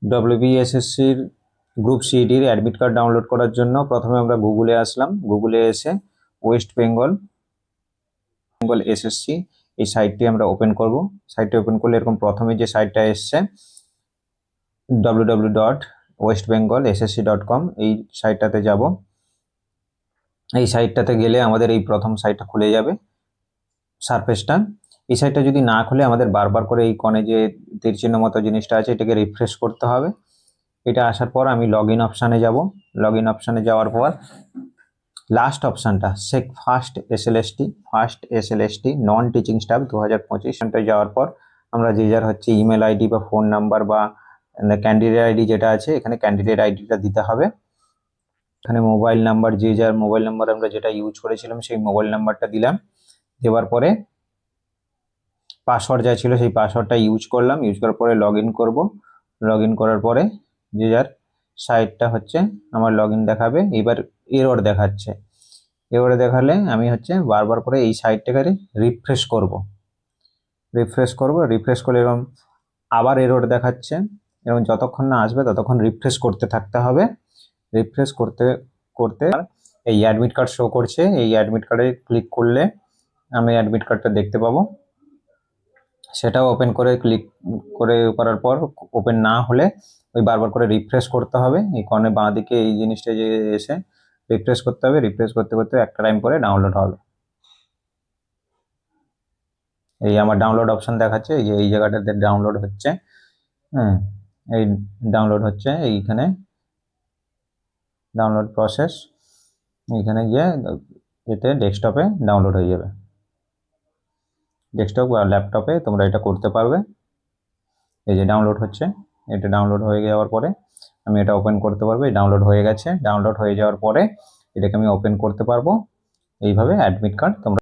WBSSCর group সিইডির admit card download করার জন্য প্রথমে আমরা গুগলে আসলাম। গুগলে এসে ওয়েস্ট বেঙ্গল এসএসসি এই সাইটটি আমরা ওপেন করব। সাইটটি ওপেন করলে এরকম প্রথমে যে সাইটটা এসছে www.westbengalssc.com এই সাইটটাতে যাব। এই সাইটটাতে গেলে আমাদের এই প্রথম সাইটটা খুলে যাবে সারফেসটা। এই সাইটটা যদি না খুলে আমাদের বারবার করে এই কোণে যে তীর চিহ্ন মতো জিনিসটা আছে এটাকে রিফ্রেশ করতে হবে। এটা আসার পর আমি লগ ইন অপশানে যাব। লগ ইন অপশানে যাওয়ার পর লাস্ট অপশানটা first SLST non teaching staff 2025 যাওয়ার পর আমরা যে যার হচ্ছে ইমেল আইডি বা ফোন নাম্বার বা ক্যান্ডিডেট আইডি যেটা আছে এখানে ক্যান্ডিডেট আইডিটা দিতে হবে। এখানে মোবাইল নাম্বার যে যার মোবাইল নাম্বার আমরা যেটা ইউজ করেছিলাম সেই মোবাইল নাম্বারটা দিলাম। দেওয়ার পরে পাসওয়ার্ড যা ছিল সেই পাসওয়ার্ডটা ইউজ করলাম। ইউজ করার পরে লগ ইন করবো। লগ ইন করার পরে যে যার সাইটটা হচ্ছে আমার লগ ইন দেখাবে। এবার এরর দেখাচ্ছে। এবারে দেখালে আমি হচ্ছে বারবার করে এই সাইটটাকে রিফ্রেশ করব। রিফ্রেশ করলে এরকম আবার এরর দেখাচ্ছে এবং যতক্ষণ না আসবে ততক্ষণ রিফ্রেশ করতে থাকতে হবে। রিফ্রেশ করতে করতে এই অ্যাডমিট কার্ড শো করছে। এই অ্যাডমিট কার্ডে ক্লিক করলে আমি অ্যাডমিট কার্ডটা দেখতে পাবো। সেটাও ওপেন করে ক্লিক করার পর ওপেন না হলে ওই বারবার করে রিফ্রেশ করতে হবে। এই কর্নার বাঁ দিকে এই জিনিসটা যে এসে রিফ্রেশ করতে হবে। রিফ্রেশ করতে করতে একটা টাইম পরে ডাউনলোড হবে। এই আমার ডাউনলোড অপশন দেখাচ্ছে, এই জায়গাটাতে ডাউনলোড হচ্ছে। এই ডাউনলোড হচ্ছে এইখানে ডাউনলোড প্রসেস। এইখানে গিয়ে এতে ডেস্কটপে ডাউনলোড হয়ে যাবে। ডেস্কটপ বা ল্যাপটপে তোমরা এটা করতে পারবে। এই যে ডাউনলোড হচ্ছে, এটা ডাউনলোড হয়ে যাওয়ার পরে আমি এটা ওপেন করতে পারবো। এই ডাউনলোড হয়ে গেছে। ডাউনলোড হয়ে যাওয়ার পরে এটাকে আমি ওপেন করতে পারবো। এইভাবে অ্যাডমিট কার্ড তোমরা